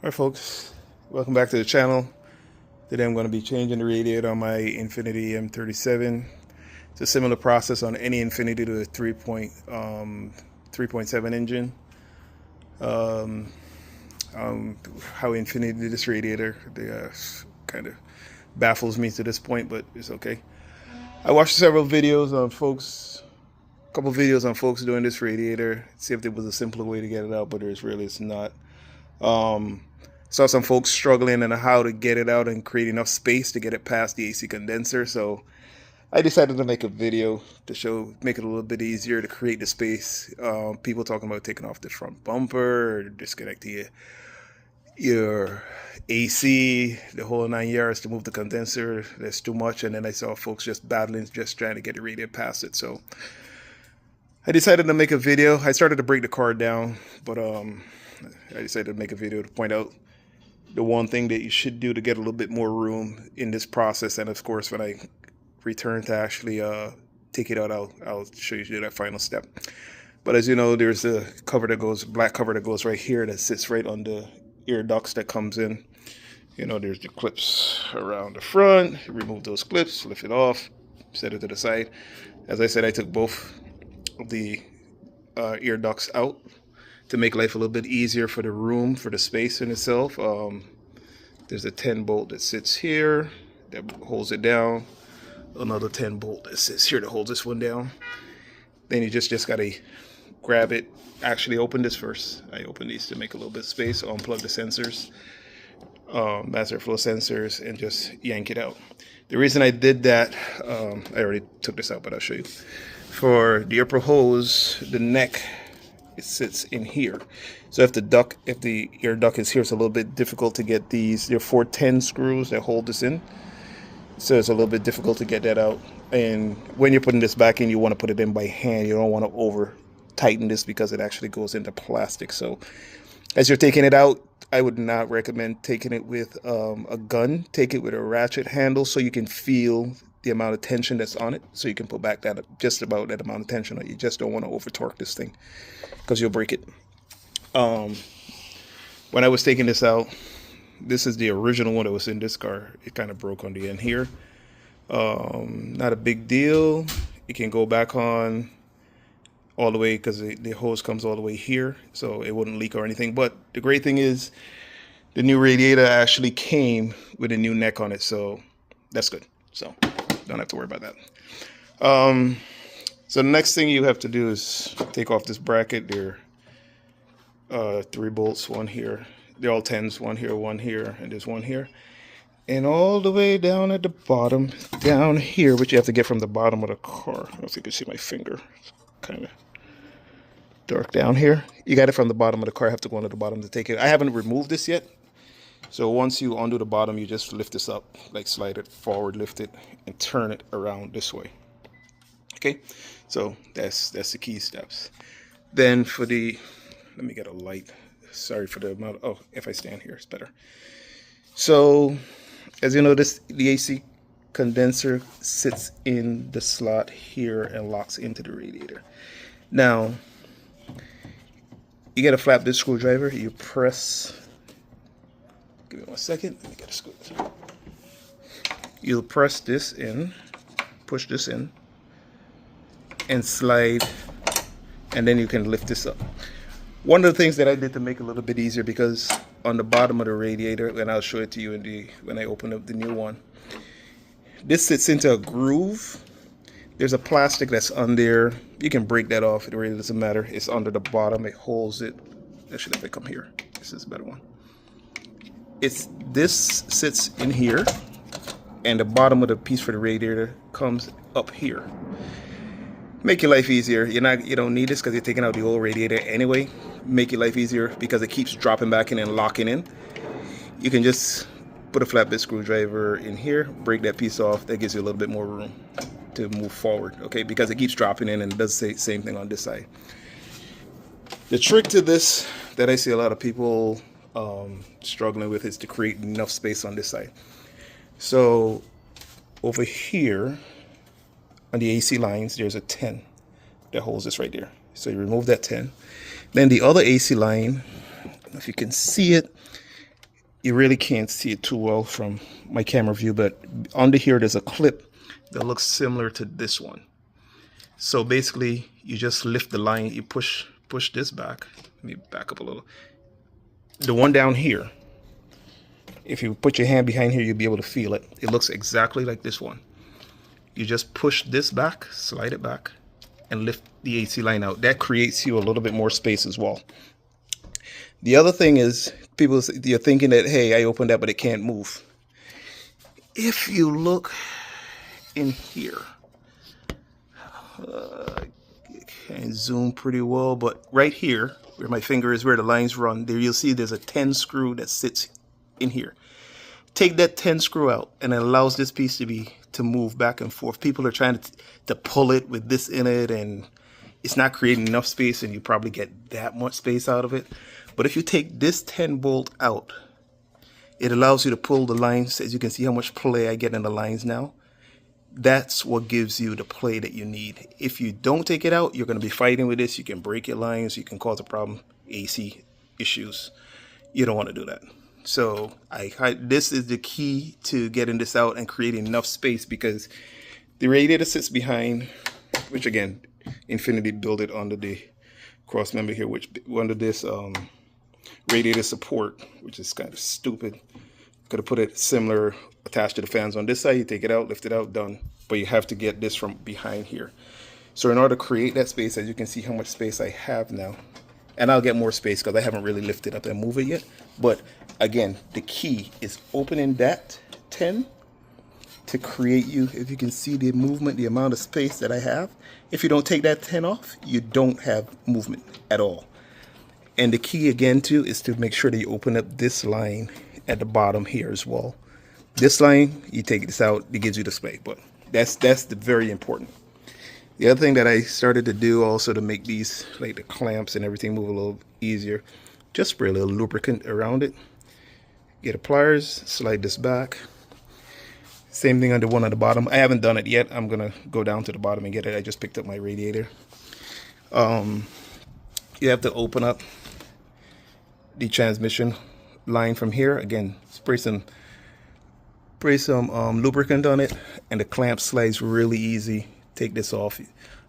Alright folks, welcome back to the channel. Today I'm going to be changing the radiator on my Infiniti M37. It's a similar process on any Infiniti to a 3.7 engine. How Infiniti did this radiator kind of baffles me to this point, but it's okay. I watched several videos on folks, a couple videos on folks doing this radiator, see if there was a simpler way to get it out, but it's not. Saw some folks struggling on how to get it out and create enough space to get it past the AC condenser, so I decided to make a video to make it a little bit easier to create the space. People talking about taking off the front bumper, or disconnecting your AC, the whole 9 yards to move the condenser. That's too much. And then I saw folks just battling, just trying to get the radiator past it. So I decided to make a video. I started to break the car down, but I decided to make a video to point out the one thing that you should do to get a little bit more room in this process. And of course, when I return to actually take it out, I'll show you that final step. But as you know, there's a cover that goes, black cover that goes right here that sits right on the ear ducts that comes in. You know, there's the clips around the front. Remove those clips, lift it off, set it to the side. As I said, I took both of the ear ducts out to make life a little bit easier for the room, for the space in itself. There's a 10 bolt that sits here that holds it down. Another 10 bolt that sits here that holds this one down. Then you just gotta grab it. Actually, open this first. I open these to make a little bit of space. Unplug the sensors, mass airflow sensors, and just yank it out. The reason I did that, I already took this out, but I'll show you. For the upper hose, the neck, it sits in here. So if the ear duct is here, it's a little bit difficult to get these. There are 410 screws that hold this in, so it's a little bit difficult to get that out. And when you're putting this back in, you want to put it in by hand. You don't want to over tighten this because it actually goes into plastic. So as you're taking it out, I would not recommend taking it with a gun. Take it with a ratchet handle so you can feel the amount of tension that's on it, so you can put back that just about that amount of tension. You just don't want to over torque this thing because you'll break it. When I was taking this out, this is the original one that was in this car. It kind of broke on the end here. Not a big deal. It can go back on all the way because the hose comes all the way here, so it wouldn't leak or anything. But the great thing is the new radiator actually came with a new neck on it, so that's good. So don't have to worry about that. So the next thing you have to do is take off this bracket. There are 3 bolts, one here. They're all 10s, one here, and there's one here. And all the way down at the bottom, down here, which you have to get from the bottom of the car. I don't know if you can see my finger. It's kind of dark down here. You got it from the bottom of the car. I have to go under the bottom to take it. I haven't removed this yet. So once you undo the bottom, you just lift this up, like slide it forward, lift it, and turn it around this way. Okay, so that's the key steps. Then for the, let me get a light. Sorry for the amount. Oh, if I stand here, it's better. So as you notice, the AC condenser sits in the slot here and locks into the radiator. Now, you get a flat bit screwdriver. You press. Give me 1 second. Let me get a scoop. You'll press this in, push this in, and slide, and then you can lift this up. One of the things that I did to make it a little bit easier, because on the bottom of the radiator, and I'll show it to you when I open up the new one, this sits into a groove. There's a plastic that's on there. You can break that off. It really doesn't matter. It's under the bottom. It holds it. Actually, if I come here, this is a better one. This sits in here, and the bottom of the piece for the radiator comes up here. Make your life easier. You don't need this because you're taking out the old radiator anyway. Make your life easier because it keeps dropping back in and locking in. You can just put a flat bit screwdriver in here, break that piece off. That gives you a little bit more room to move forward, okay? Because it keeps dropping in, and it does the same thing on this side. The trick to this that I see a lot of people struggling with is to create enough space on this side. So over here on the AC lines, there's a 10 that holds this right there. So you remove that 10. Then the other AC line, I don't know if you can see it, You really can't see it too well from my camera view, but under here there's a clip that looks similar to this one. So basically you just lift the line, you push this back. Let me back up a little. The one down here, if you put your hand behind here, you'll be able to feel it. It looks exactly like this one. You just push this back, slide it back, and lift the AC line out. That creates you a little bit more space as well. The other thing is, people, you're thinking that, hey, I opened that, but it can't move. If you look in here, I can't zoom pretty well, but right here, where my finger is, where the lines run, there you'll see there's a 10 screw that sits in here. Take that 10 screw out, and it allows this piece to move back and forth. People are trying to pull it with this in it, and it's not creating enough space, and you probably get that much space out of it. But if you take this 10 bolt out, it allows you to pull the lines. As you can see how much play I get in the lines now. That's what gives you the play that you need. If you don't take it out, you're going to be fighting with this. You can break your lines. You can cause a problem, AC issues. You don't want to do that. So this is the key to getting this out and creating enough space, because the radiator sits behind, which again, Infiniti built it under the cross member here, which under this radiator support, which is kind of stupid. Could have put it similar, attached to the fans on this side. You take it out, lift it out, done. But you have to get this from behind here. So in order to create that space, as you can see how much space I have now, and I'll get more space because I haven't really lifted up and move it yet. But again, the key is opening that 10 to create you, if you can see the movement, the amount of space that I have. If you don't take that 10 off, you don't have movement at all. And the key again too is to make sure that you open up this line at the bottom here as well. This line, you take this out, it gives you the space, but that's the very important. The other thing that I started to do also to make these, like the clamps and everything, move a little easier, just spray a little lubricant around it. Get a pliers, slide this back. Same thing on the one on the bottom. I haven't done it yet. I'm gonna go down to the bottom and get it. I just picked up my radiator. You have to open up the transmission line from here. Again, spray some lubricant on it, and the clamp slides really easy. Take this off.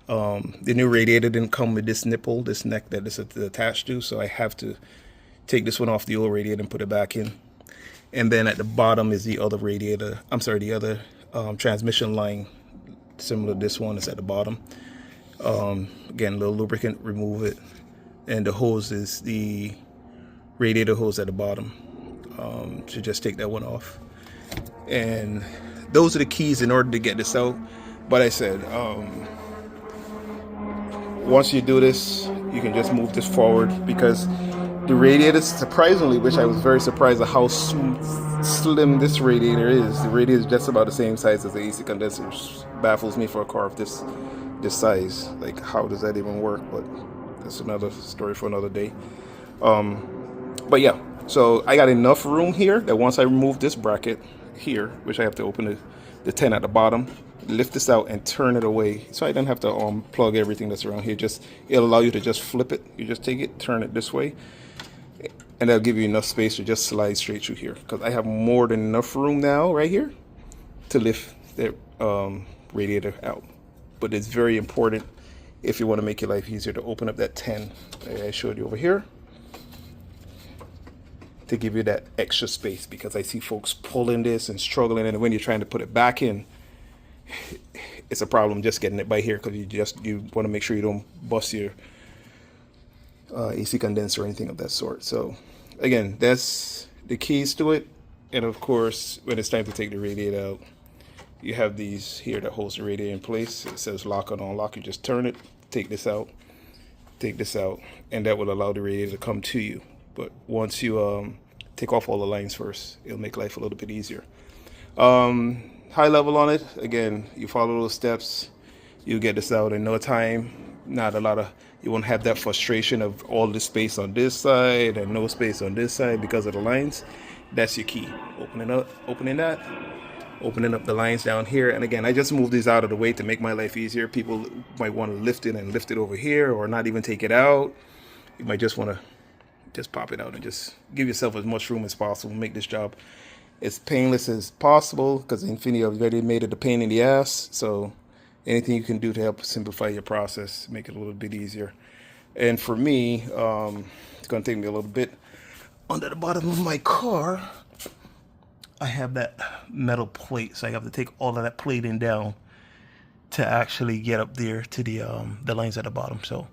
The new radiator didn't come with this nipple, this neck that is attached to, so I have to take this one off the old radiator and put it back in. And then at the bottom is the other radiator, the other transmission line, similar to this one, is at the bottom. Again, a little lubricant, remove it. And the hose is the radiator hose at the bottom. So just take that one off. And those are the keys in order to get this out. But I said, once you do this, you can just move this forward, because the radiator, surprisingly, which I was very surprised at how slim this radiator is. The radiator is just about the same size as the AC condenser. Baffles me for a car of this size. Like, how does that even work? But that's another story for another day. But yeah, so I got enough room here that once I remove this bracket here, which I have to open the 10 at the bottom, lift this out and turn it away, so I don't have to plug everything that's around here. It'll allow you to just flip it. You just take it, turn it this way, and that'll give you enough space to just slide straight through here, because I have more than enough room now right here to lift the radiator out. But it's very important, if you want to make your life easier, to open up that 10 that I showed you over here, to give you that extra space, because I see folks pulling this and struggling, and when you're trying to put it back in, it's a problem just getting it by here, because you want to make sure you don't bust your AC condenser or anything of that sort. So again, that's the keys to it. And of course, when it's time to take the radiator out, you have these here that holds the radiator in place. It says lock and unlock. You just turn it, take this out, and that will allow the radiator to come to you. But once you take off all the lines first, it'll make life a little bit easier. High level on it, again, you follow those steps, you'll get this out in no time. You won't have that frustration of all the space on this side and no space on this side because of the lines. That's your key. Opening up the lines down here. And again, I just moved these out of the way to make my life easier. People might want to lift it over here, or not even take it out. You might just want to just pop it out and just give yourself as much room as possible. Make this job as painless as possible, because Infiniti already made it a pain in the ass. So anything you can do to help simplify your process, make it a little bit easier. And for me, it's going to take me a little bit. Under the bottom of my car, I have that metal plate, so I have to take all of that plating down to actually get up there to the lines at the bottom. So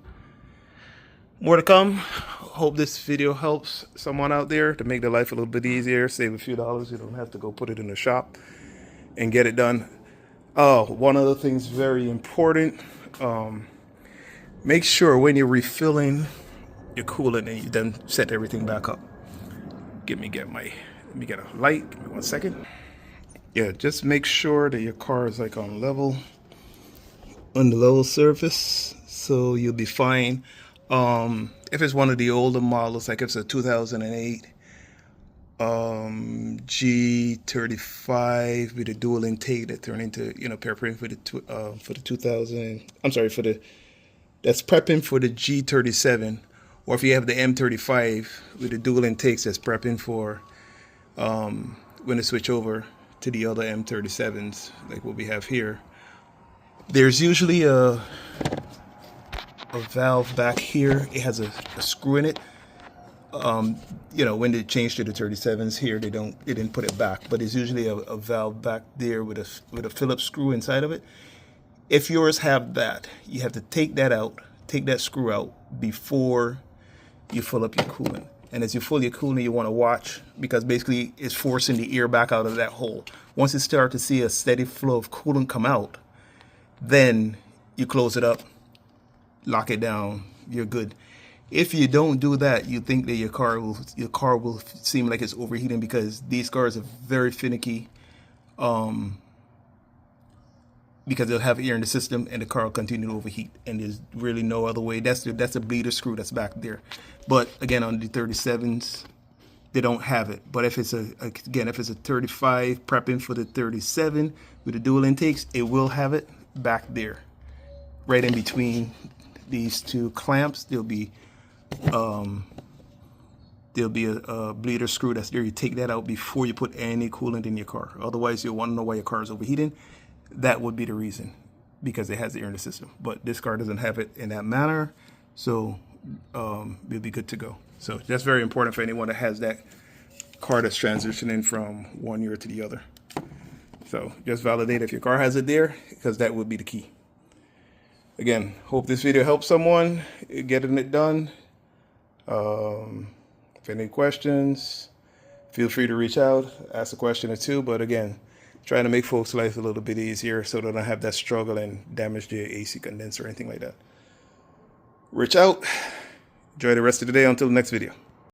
more to come. Hope this video helps someone out there to make their life a little bit easier, save a few dollars. You don't have to go put it in the shop and get it done. Oh, one other thing's very important. Make sure when you're refilling your coolant and you then set everything back up. Let me get a light. Give me 1 second. Yeah, just make sure that your car is like on the level surface, so you'll be fine. If it's one of the older models, like if it's a 2008 G35 with a dual intake that turned into, prepping for the 2000. I'm sorry, that's prepping for the G37, or if you have the M35 with the dual intakes, that's prepping for when to switch over to the other M37s, like what we have here. There's usually a valve back here. It has a screw in it. When they changed to the 37s here, they didn't put it back, but there's usually a valve back there with a Phillips screw inside of it. If yours have that, you have to take that screw out before you fill up your coolant. And as you fill your coolant, you want to watch, because basically it's forcing the air back out of that hole. Once you start to see a steady flow of coolant come out, then you close it up, lock it down, you're good. If you don't do that, you think that your car will seem like it's overheating, because these cars are very finicky, because they'll have air in the system and the car will continue to overheat, and there's really no other way. That's a bleeder screw that's back there. But again, on the 37s, they don't have it. But if it's a 35 prepping for the 37 with the dual intakes, it will have it back there, right in between these two clamps. There'll be a bleeder screw that's there. You take that out before you put any coolant in your car. Otherwise, you'll want to know why your car is overheating. That would be the reason, because it has the air in the system. But this car doesn't have it in that manner, so you'll be good to go. So that's very important for anyone that has that car that's transitioning from one year to the other. So just validate if your car has it there, because that would be the key. Again, hope this video helps someone getting it done. If any questions, feel free to reach out, ask a question or two. But again, trying to make folks' life a little bit easier so they don't have that struggle and damage their AC condenser or anything like that. Reach out. Enjoy the rest of the day until the next video.